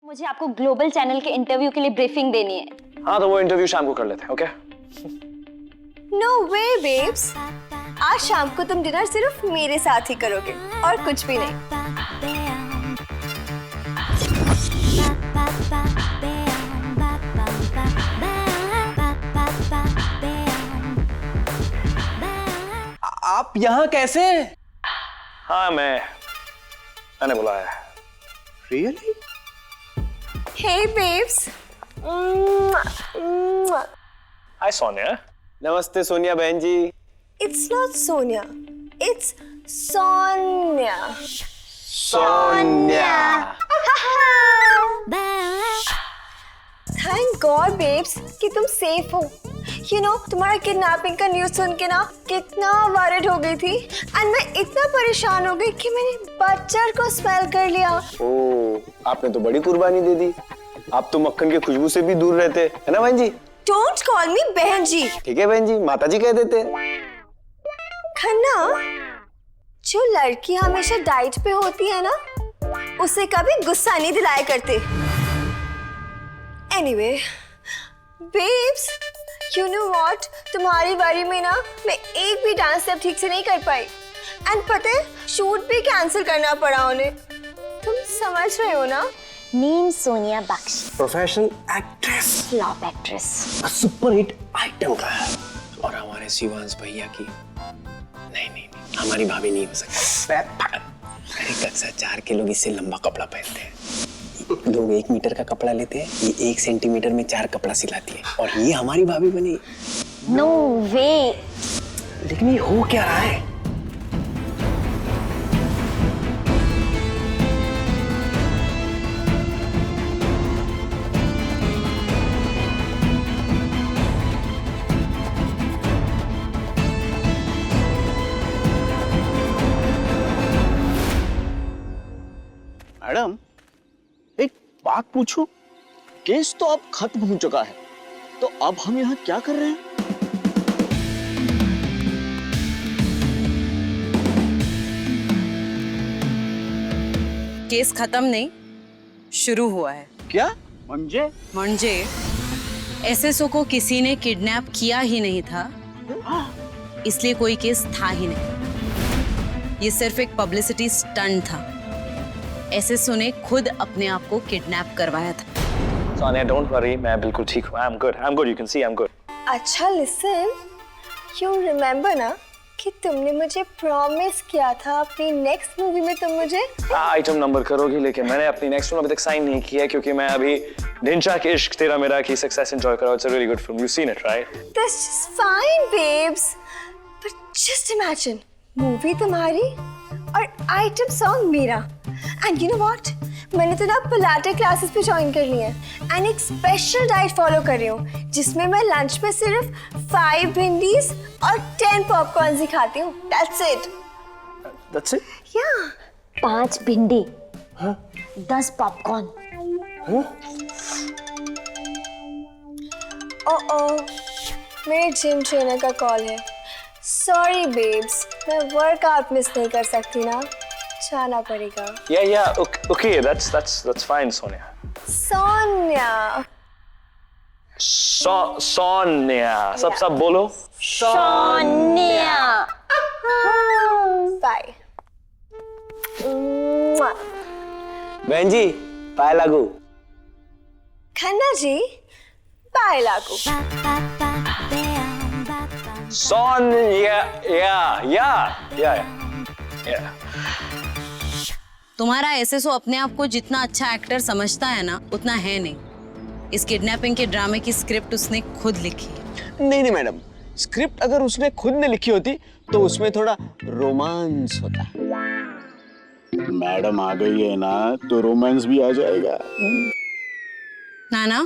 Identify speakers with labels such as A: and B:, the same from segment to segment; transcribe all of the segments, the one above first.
A: मुझे आपको global channel के इंटरव्यू के लिए ब्रीफिंग देनी है।
B: हाँ, तो वो इंटरव्यू शाम को कर लेते हैं, ओके?
C: नो वे बेब्स, आज शाम को तुम डिनर सिर्फ मेरे साथ ही करोगे और कुछ भी नहीं।
D: आप यहाँ कैसे?
B: हाँ, मैंने बुलाया है।
D: Really?
C: Hey babes.
B: हाय सोनिया।
D: नमस्ते सोनिया बहन जी।
C: It's not Sonia. It's Sonia.
D: Sonia.
C: Thank God babes कि तुम सेफ हो। You know, तुम्हारा किडनैपिंग का न्यूज़ सुन के ना कितना वरिड हो गई थी एंड मैं इतना परेशान हो गई कि मैंने बच्चर को स्मेल कर लिया।
D: ओह, आपने तो बड़ी कुर्बानी दे दी। आप तो मक्खन की खुशबू से भी दूर रहते, है ना बहन जी?
C: Don't call me बहन जी।
D: ठीक है बहन जी, माता जी कह देते।
C: खन्ना, जो लड़की हमेशा डाइट पे होती है ना, उसे कभी गुस्सा नहीं दिलाया करते। Anyway, babes, you know what? तुम्हारी बारी में ना मैं एक भी डांस स्टेप ठीक से नहीं कर पाई एंड पता है शूट भी कैंसिल करना पड़ा उन्हें। तुम समझ रहे हो ना?
A: Name Sonia Bakshi,
D: professional actress,
A: flop actress.
D: Super hit item का है। और हमारे शिवांश भैया की नहीं, हमारी भाभी नहीं हो सकती। अरे कक्षा 4 के लोग इससे लंबा कपड़ा पहनते हैं। लोग 1 मीटर का कपड़ा लेते हैं, ये 1 सेंटीमीटर में 4 कपड़ा सिलाती है और ये हमारी भाभी बनी।
A: नो वे।
D: लेकिन ये हो क्या रहा है?
E: मैडम, एक बात पूछूं? केस तो अब खत्म हो चुका है, तो अब हम यहाँ क्या कर रहे हैं?
F: केस खत्म नहीं, शुरू हुआ है।
E: क्या? म्हणजे
F: एसएसओ को किसी ने किडनैप किया ही नहीं था, इसलिए कोई केस था ही नहीं। ये सिर्फ एक पब्लिसिटी स्टंट था। एसएसओ ने खुद अपने आप को किडनैप करवाया था।
B: सोनिया, डोंट वरी, मैं बिल्कुल ठीक हूँ। I'm good, you can see I'm good.
C: अच्छा लिसन, यू रिमेम्बर ना कि तुमने मुझे प्रॉमिस किया था अपनी नेक्स्ट मूवी में तुम मुझे
B: आइटम नंबर करोगी, लेकिन मैंने अपनी नेक्स्ट फिल्म अभी तक साइन नहीं किया है क्योंकि मैं अभी ढिंचा के इश्क तेरा मेरा की सक्सेस एंजॉय कर रहा हूँ। It's a really good film. You've seen it, right?
C: That's just fine, babes. But just imagine, movie तुम्हारी और आइटम सॉन्ग मेरा। And you know what? मैंने तो ना पिलाटे क्लासेस भी ज्वाइन कर ली हैं एंड एक स्पेशल डाइट फॉलो कर रही हूँ जिसमें मैं लंच में सिर्फ 5 भिंडीज और 10 पॉपकॉर्न ही खाती हूँ। That's it.
D: That's it?
C: Yeah.
A: 5 भिंडी, 10 पॉपकॉर्न।
C: मेरे जिम ट्रेनर का कॉल है। सॉरी बेब्स, मैं वर्कआउट मिस नहीं कर सकती ना, जाना पड़ेगा।
B: Yeah, okay, that's fine, Sonia.
C: Sonia.
B: Sonia, सब बोलो।
A: सोनिया।
C: बाय।
D: बहन जी, पाए लागू।
C: खन्ना जी, बाय लागू।
B: Sonia, yeah.
F: तुम्हारा एसएसओ अपने आप को जितना अच्छा एक्टर समझता है ना, उतना है नहीं। इस किडनैपिंग के ड्रामे की स्क्रिप्ट उसने खुद लिखी है।
E: नहीं मैडम, स्क्रिप्ट अगर उसने खुद ने लिखी होती तो उसमें थोड़ा रोमांस होता।
G: मैडम आ गई है ना, तो रोमांस भी आ जाएगा।
F: नाना,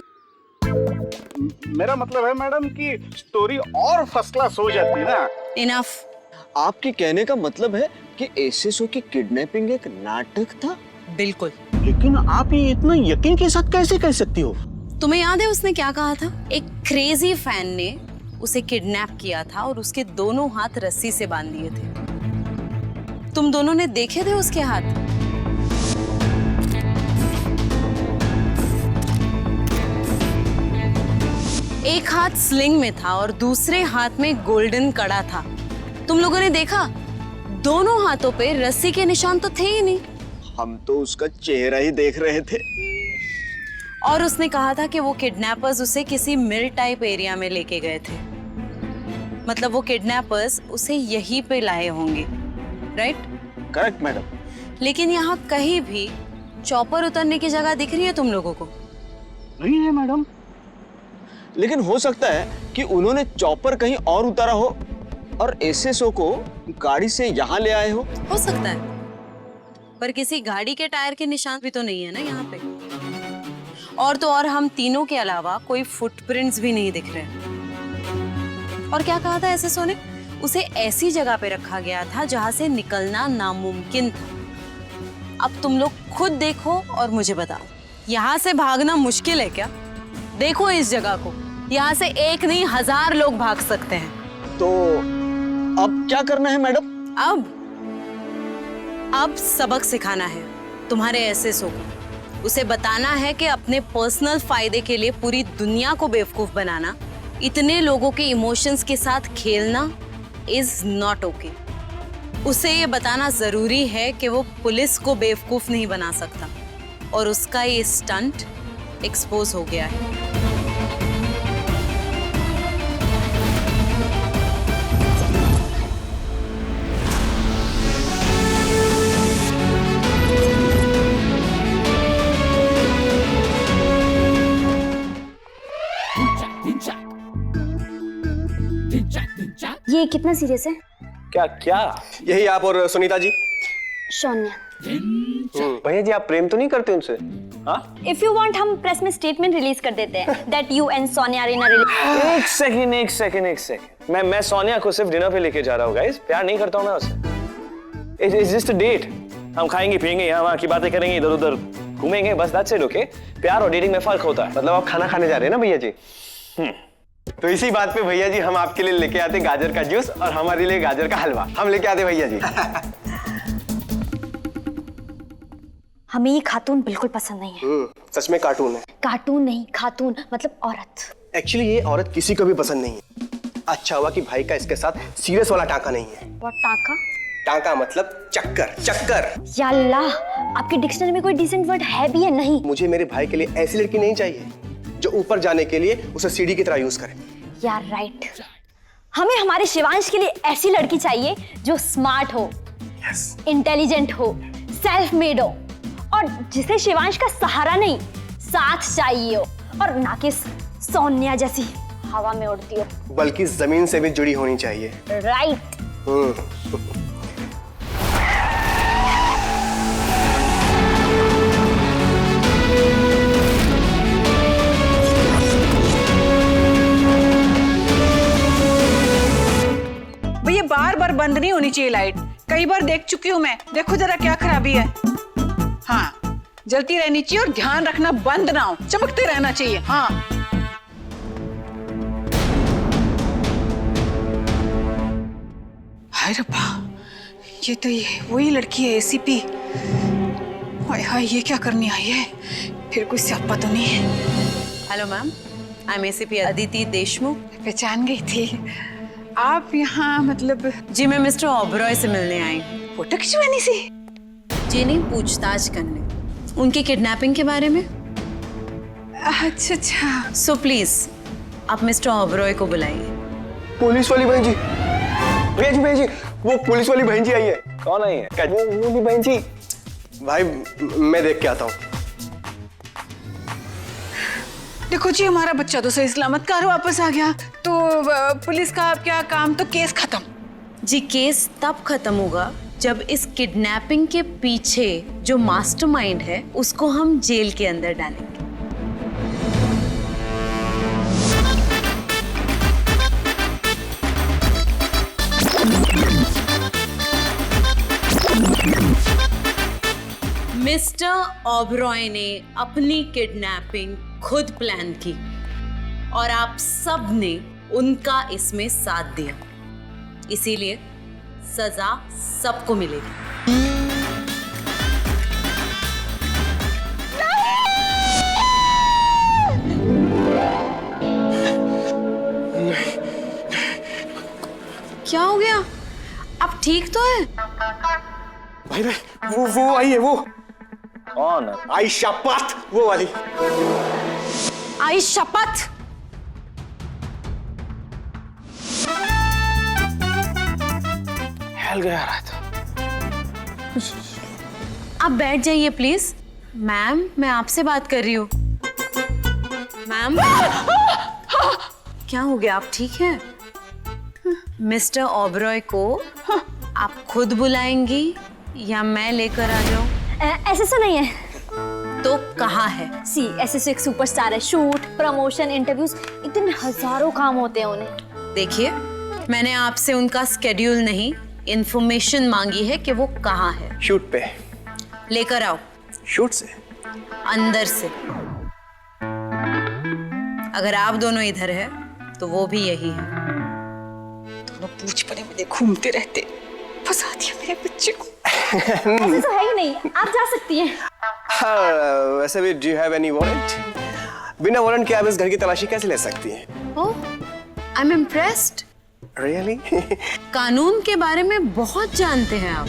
G: मेरा मतलब है मैडम कि स्टोरी और फर्स्ट क्लास हो जाती है ना।
F: इनफ।
E: आपके कहने का मतलब है कि एसएसओ की किडनैपिंग एक नाटक था?
F: बिल्कुल।
G: लेकिन आप ये इतना यकीन के साथ कैसे कह सकती हो?
F: तुम्हें याद है उसने क्या कहा था? एक क्रेजी फैन ने उसे किडनैप किया था और उसके दोनों हाथ रस्सी से बांध दिए थे। तुम दोनों ने देखे थे उसके हाथ? एक हाथ स्लिंग में था और दूसरे हाथ में गोल्डन कड़ा था। तुम लोगों ने देखा, दोनों हाथों पे रस्सी के निशान तो थे ही नहीं।
E: हम तो उसका चेहरा ही देख रहे थे।
F: और उसने कहा था कि वो किडनैपर्स उसे किसी मिल टाइप एरिया में लेके गए थे। मतलब वो किडनैपर्स उसे यहीं पे लाए होंगे, राइट?
E: Correct madam.
F: लेकिन यहाँ कहीं भी चॉपर उतरने की जगह दिख रही है तुम लोगों को?
E: नहीं है मैडम। लेकिन हो सकता है कि उन्होंने चॉपर कहीं और उतारा हो और एसएसओ को गाड़ी से यहाँ ले आए हो
F: सकता है, पर किसी गाड़ी के टायर के निशान भी तो नहीं है ना यहाँ पे। और तो और हम तीनों के अलावा कोई फुटप्रिंट्स भी नहीं दिख रहे। और क्या कहा था एसएसओ ने? उसे ऐसी जगह पे रखा गया था जहां से निकलना नामुमकिन था। अब तुम लोग खुद देखो और मुझे बताओ, यहाँ से भागना मुश्किल है क्या? देखो इस जगह को, यहाँ से एक नहीं 1000 लोग भाग सकते हैं।
E: तो अब क्या करना है मैडम?
F: अब सबक सिखाना है तुम्हारे एसएसओ को। उसे बताना है कि अपने पर्सनल फायदे के लिए पूरी दुनिया को बेवकूफ बनाना, इतने लोगों के इमोशंस के साथ खेलना इज नॉट ओके। उसे ये बताना जरूरी है कि वो पुलिस को बेवकूफ नहीं बना सकता, और उसका ये स्टंट एक्सपोज हो गया है।
A: ये कितना सीरियस है?
B: क्या क्या?
H: यही आप और सुनीता जी?
A: सोनिया।
H: भैया जी आप प्रेम तो नहीं करते उनसे?
B: हाँ?
A: इफ यू वांट हम प्रेस में स्टेटमेंट रिलीज कर देते हैं that you and Sonia are in a relationship.
B: एक सेकंड। मैं सोनिया को सिर्फ डिनर पे लेके जा रहा हूँ गाइस। प्यार नहीं करता हूँ मैं उससे। It's just a date. हम खाएंगे पिएंगे, यहाँ वहाँ की बातें करेंगे, इधर उधर घूमेंगे, बस दैट्स इट। ओके? प्यार और डेटिंग में फर्क होता है।
H: मतलब आप खाना खाने जा रहे हैं ना भैया जी? तो इसी बात पे भैया जी हम आपके लिए लेके आते गाजर का जूस और हमारे लिए गाजर का हलवा। हम लेके आते भैया जी।
A: हमें ये खातून बिल्कुल पसंद नहीं है।
H: सच में कार्टून है।
A: कार्टून नहीं, खातून मतलब औरत।
H: एक्चुअली ये औरत किसी को भी पसंद नहीं है। अच्छा हुआ कि भाई का इसके साथ सीरियस वाला टांका नहीं है।
A: व्हाट टाका?
H: टांका मतलब चक्कर।
A: या अल्लाह, आपकी डिक्शनरी में कोई डिसेंट वर्ड है भी या नहीं?
H: मुझे मेरे भाई के लिए ऐसी लड़की नहीं चाहिए जो ऊपर जाने के लिए उसे सीढ़ी की तरह यूज करे।
A: यार राइट। हमें हमारे शिवांश के लिए ऐसी लड़की चाहिए जो स्मार्ट हो, इंटेलिजेंट हो, सेल्फ मेड हो, और जिसे शिवांश का सहारा नहीं साथ चाहिए हो, और ना कि सोनिया जैसी हवा में उड़ती हो,
H: बल्कि जमीन से भी जुड़ी होनी चाहिए।
A: राइट।
I: भैया बार बार बंद नहीं होनी चाहिए लाइट। कई बार देख चुकी हूँ मैं। देखो जरा क्या खराबी है। हाँ, जलती रहनी चाहिए और ध्यान रखना बंद ना हो, चमकते रहना चाहिए। हाँ। हाय रब्बा, ये तो वही लड़की है एसीपी। हाय हाय, ये क्या करनी आई है? फिर कोई स्यापा तो नहीं है?
F: Hello ma'am, I am ACP Aditi Deshmukh.
I: पहचान गई थी आप यहाँ? मतलब
F: जी मैं मिस्टर ओबरॉय से मिलने आई।
I: फोटो खिंचवानी सी?
F: जी नहीं, पूछताछ करने उनकी किडनैपिंग के बारे में।
I: अच्छा।
F: सो प्लीज आप मिस्टर ओबरॉय को बुलाइए।
H: पुलिस वाली बहन जी, भैया जी वो पुलिस वाली बहन जी आई है।
B: कौन आई है?
H: वो भी बहन जी। भाई मैं देख के आता हूँ।
I: देखो जी, हमारा बच्चा तो सही सलामत घर वापस आ गया, तो पुलिस का अब क्या काम? तो केस खत्म।
F: जी केस तब खत्म होगा जब इस किडनैपिंग के पीछे जो मास्टरमाइंड है उसको हम जेल के अंदर डालेंगे। मिस्टर ओबरॉय ने अपनी किडनैपिंग खुद प्लान की और आप सब ने उनका इसमें साथ दिया, इसीलिए सजा सबको मिलेगी। ठीक तो है?
H: भाई भाई वो आई है वो।
B: कौन?
H: आई शपथ वो वाली।
F: आई शपथ।
B: हेल गया रहा था।
F: आप बैठ जाइए प्लीज। मैम, मैं आपसे बात कर रही हूँ। मैम, क्या हो गया? आप ठीक हैं? मिस्टर ओबरॉय को आप खुद बुलाएंगी या मैं लेकर आ जाऊं?
A: ऐसे तो नहीं है।
F: तो कहाँ है?
A: सी ऐसे एक सुपरस्टार है। शूट, प्रमोशन, इंटरव्यूज, एक दिन में हजारों काम होते हैं उन्हें।
F: देखिए, मैंने आपसे उनका स्केड्यूल नहीं, इंफॉर्मेशन मांगी है कि वो कहाँ है।
H: शूट पे।
F: लेकर आओ।
H: शूट से?
F: अंदर से। अगर आप दोनों इधर है तो वो भी यही है।
I: दोनों पूछ पड़े मुझे घूमते रहते, फंसा दिया मेरे बच्चे को।
A: ऐसे तो है ही नहीं, आप जा सकती हैं।
H: हाँ, वैसे भी do you have any warrant? बिना वारंट के आप इस घर की तलाशी कैसे ले सकती हैं?
F: ओह, आई एम इम्प्रेस्ड।
H: रियली?
F: कानून के बारे में बहुत जानते हैं आप।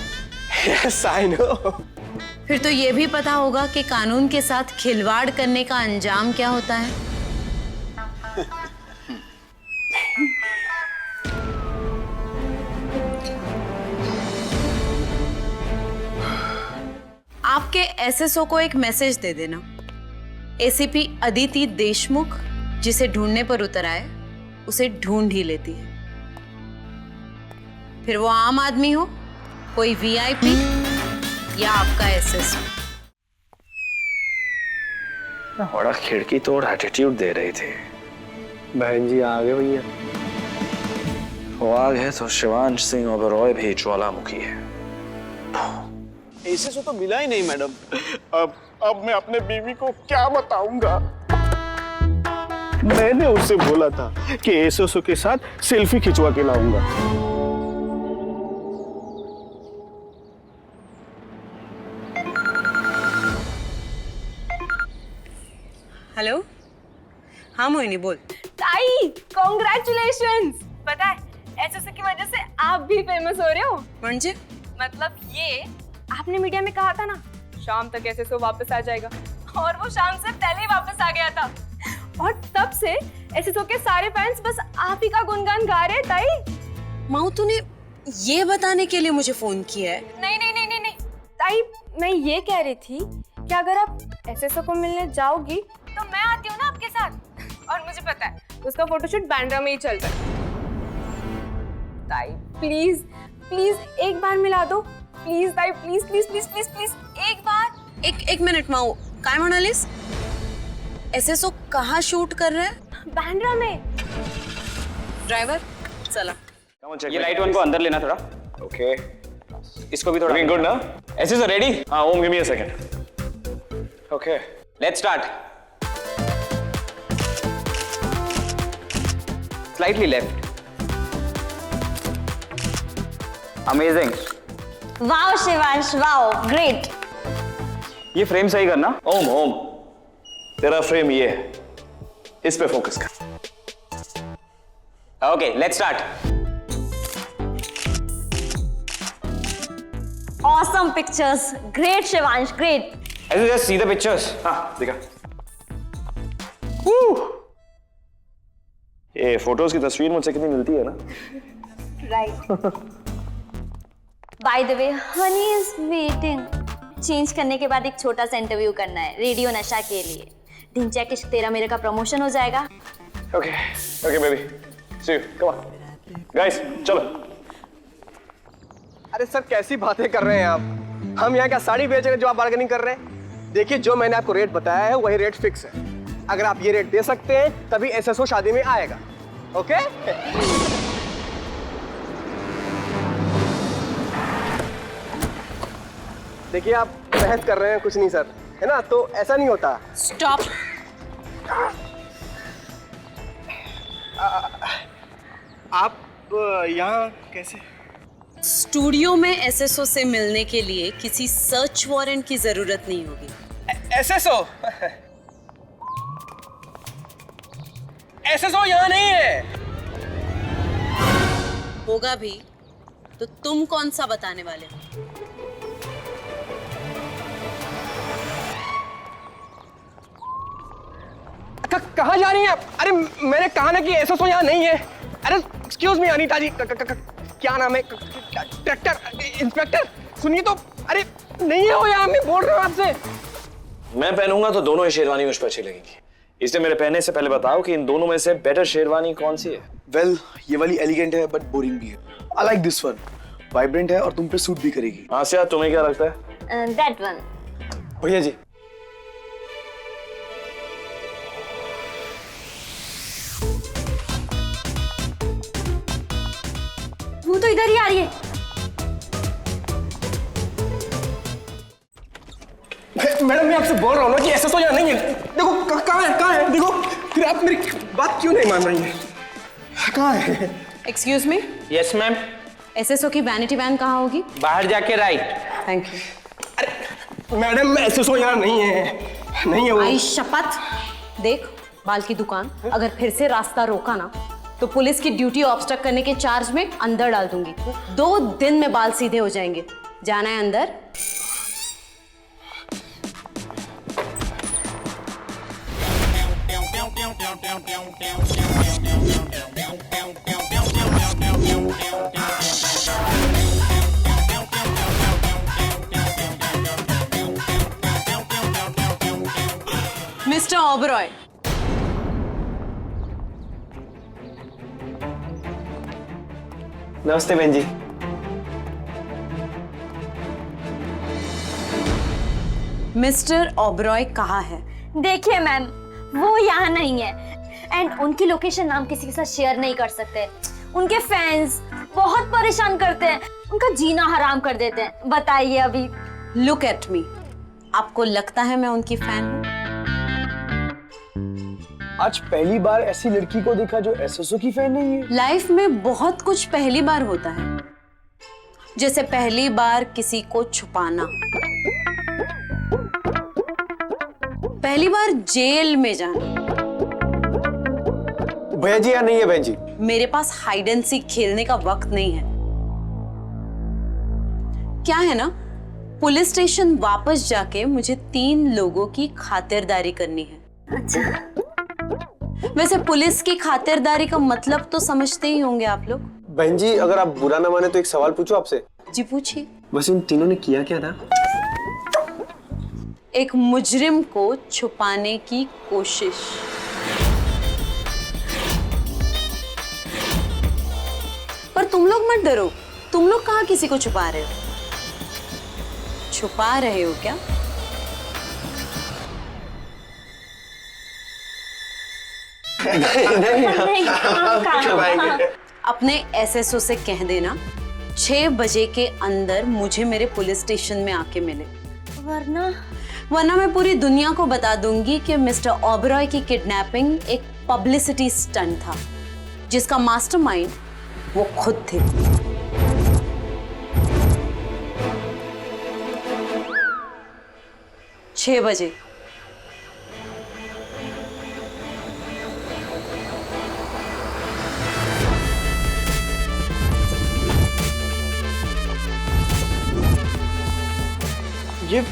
H: Yes I know.
F: फिर तो ये भी पता होगा कि कानून के साथ खिलवाड़ करने का अंजाम क्या होता है। आपके एसएसओ को एक मैसेज दे देना। एसीपी अदिति देशमुख जिसे ढूंढने पर उतर आए, उसे ढूंढ ही लेती है। फिर वो आम आदमी हो, कोई वीआईपी या आपका एसएसओ।
B: बड़ा खिड़की तोड़ एटीट्यूड दे रहे थे।
H: बहन जी आ गए भैया।
B: वो आग है तो शिवांश सिंह ओबरॉय भी ज्वालामुखी है।
E: एसएसओ तो मिला ही नहीं मैडम।
G: अब मैं अपने बीवी को क्या बताऊंगा? मैंने उससे बोला था कि एसएसओ के साथ सेल्फी खिंचवा के लाऊंगा।
F: हेलो, हाँ मोहिनी बोल।
C: ताई, कॉन्ग्रेचुलेशंस। पता है, एसएसओ की वजह से आप भी फेमस हो रहे हो।
F: म्हणजे?
C: मतलब ये, आपने मीडिया में कहा था ना, शाम तक एसएसओ वापस आ जाएगा, और वो शाम से पहले ही वापस आ गया था। और तब से एसएसओ के सारे फैंस बस आप ही का गुणगान गा रहे हैं ताई।
F: माऊ, तूने ये बताने के लिए मुझे फोन किया है?
C: नहीं नहीं नहीं नहीं नहीं ताई, मैं ये कह रही थी कि अगर आप एसएसओ को मिलने जाओगी तो मैं आती हूँ ना आपके साथ। और मुझे पता है उसका फोटोशूट बांद्रा में ही चल रहा है। ताई प्लीज प्लीज एक बार मिला दो, प्लीज ताई, please please please please please एक बार।
F: एक मिनिट माऊ, काय म्हणालीस? एसएसओ कहाँ शूट कर रहे हैं?
C: बांद्रा में।
F: ड्राइवर चला।
E: ये लाइट वन को अंदर लेना थोड़ा।
B: ओके।
E: इसको भी थोड़ा।
B: गुड ना?
E: SSO ready?
B: हाँ, Om give me a second. Okay,
E: let's start. Slightly left. Amazing.
A: Wow Shivansh, wow, great.
E: ये फ्रेम सही करना।
B: ओम तेरा फ्रेम ये है, इस पे फोकस कर।
E: Okay, let's start.
A: Awesome pictures, great Shivansh, great.
E: ऐसे जस्ट सी द पिक्चर्स।
B: हाँ, दिखा। ये फोटोज की तस्वीर मुझसे कितनी मिलती है ना?
A: Right. By the way, honey is waiting. Change करने के बाद एक छोटा सा इंटरव्यू करना है रेडियो नशा के लिए। ढिंचा के तेरा मेरे का प्रमोशन हो जाएगा।
B: Okay baby, see you, come on guys, चलो।
H: अरे सर कैसी बातें कर रहे हैं आप? हम यहाँ क्या साड़ी बेच रहे हैं जो आप बार्गेनिंग कर रहे हैं? देखिए, जो मैंने आपको रेट बताया है वही रेट फिक्स है। अगर आप ये रेट दे सकते हैं तभी एसएसओ शादी में आएगा। ओके? देखिए, आप बहस कर रहे हैं, कुछ नहीं सर, है ना? तो ऐसा नहीं होता।
F: स्टॉप।
H: आप यहाँ कैसे?
F: स्टूडियो में एसएसओ से मिलने के लिए किसी सर्च वारंट की जरूरत नहीं होगी।
H: एसएसओ? एसएसओ यहाँ नहीं है।
F: होगा भी, तो तुम कौन सा बताने वाले हो?
H: कहाँ जा रही हैं? अरे मैंने कहा ना कि एसएसओ यहाँ नहीं है। अरे एक्सक्यूज मी अनीता जी, क्या नाम है? ट्रैक्टर इंस्पेक्टर, सुनिए तो। अरे नहीं है वो यहाँ, मैं बोल रहा हूँ आपसे।
B: मैं पहनूंगा तो दोनों ही शेरवानी मुझ पर अच्छी लगेंगी, इसलिए मेरे पहनने से पहले बताओ कि इन दोनों में से बेटर शेरवानी कौन सी है?
J: वेल, ये वाली एलिगेंट है बट बोरिंग भी है। I like this one, vibrant है और तुम पे सूट भी करेगी।
B: आसिया, तुम्हें क्या लगता है?
A: That one.
H: भैया जी,
A: वो तो इधर ही आ रही है।
H: मैडम मैं आपसे बोल रहा हूँ ना कि एसएसओ यहाँ नहीं है। देखो कहाँ है देखो। फिर आप मेरी बात क्यों नहीं मान रही हैं? कहाँ है?
F: Excuse me,
D: yes ma'am,
F: SSO की वैनिटी वैन कहाँ होगी?
D: बाहर जाके राइट।
F: Thank you.
H: अरे मैडम एसएसओ यहाँ नहीं है, नहीं है वो।
F: आई शपथ। देख, बाल की दुकान, अगर फिर से रास्ता रोका ना तो पुलिस की ड्यूटी ऑब्स्ट्रक्ट करने के चार्ज में अंदर डाल दूंगी। 2 दिन में बाल सीधे हो जाएंगे। जाना है अंदर? मिस्टर ओबरॉय,
H: नमस्ते बहन जी।
F: मिस्टर ओबरॉय कहाँ है?
A: देखिए मैम, वो यहाँ नहीं है एंड उनकी लोकेशन हम किसी के साथ शेयर नहीं कर सकते। उनके फैंस बहुत परेशान करते हैं, उनका जीना हराम कर देते हैं। बताइए अभी।
F: लुक एट मी, आपको लगता है मैं उनकी फैन हूँ?
J: आज पहली बार ऐसी लड़की को देखा जो एसएसओ की फैन नहीं है।
F: लाइफ में बहुत कुछ पहली बार होता है, जैसे पहली बार किसी को छुपाना, पहली बार जेल में जाना।
H: भैया जी यहाँ नहीं है बहन जी।
F: मेरे पास हाइड एंड सीक खेलने का वक्त नहीं है। क्या है ना, पुलिस स्टेशन वापस जाके मुझे 3 लोगों की खातिरदारी करनी है।
A: अच्छा,
F: वैसे पुलिस की खातिरदारी का मतलब तो समझते ही होंगे आप लोग।
H: बहन जी अगर आप बुरा ना माने तो एक सवाल पूछूं आपसे?
F: जी पूछिए।
H: बस इन तीनों ने किया क्या था?
F: एक मुजरिम को छुपाने की कोशिश। पर तुम लोग मत डरो, तुम लोग कहाँ किसी को छुपा रहे हो? छुपा रहे हो क्या?
A: नहीं,
F: अपने एसएसओ से कह देना 6 बजे के अंदर मुझे मेरे पुलिस स्टेशन में आके मिले, वरना मैं पूरी दुनिया को बता दूंगी कि मिस्टर ओबरॉय की किडनैपिंग एक पब्लिसिटी स्टंट था, जिसका मास्टरमाइंड वो खुद थे। छह बजे।
H: ये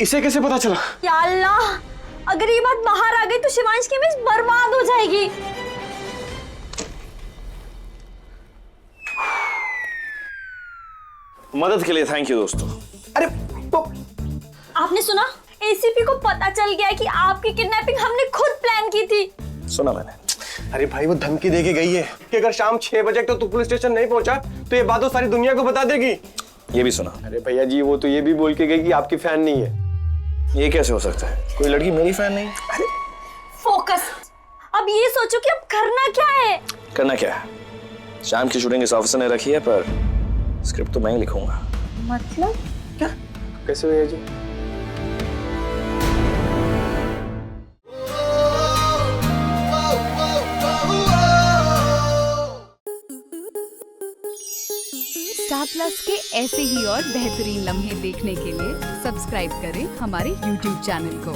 H: इसे कैसे पता चला?
A: या अल्लाह, अगर ये बात बाहर आ गई तो शिवांश की इमेज बर्बाद हो जाएगी।
B: मदद के लिए थैंक यू दोस्तों।
H: अरे तो
A: आपने सुना, एसीपी को पता चल गया कि आपकी किडनैपिंग हमने खुद प्लान की थी।
B: सुना मैंने।
H: अरे भाई वो धमकी देके गई है कि अगर शाम 6 बजे तक तो पुलिस स्टेशन नहीं पहुंचा तो ये बात तो सारी दुनिया को बता देगी।
B: ये भी सुना।
H: अरे भैया जी वो तो ये भी बोल के गई कि आपकी फैन नहीं है।
B: ये कैसे हो सकता है? कोई लड़की मेरी फैन नहीं?
H: अरे
A: फोकस। अब ये सोचो कि अब करना क्या है।
B: करना क्या है? शाम की शूटिंग इस ऑफिसर ने रखी है, पर स्क्रिप्ट तो मैं ही लिखूंगा।
A: मतलब
H: क्या? कैसे भैया जी?
K: स्टार प्लस के ऐसे ही और बेहतरीन लम्हे देखने के लिए सब्सक्राइब करें हमारे YouTube चैनल को।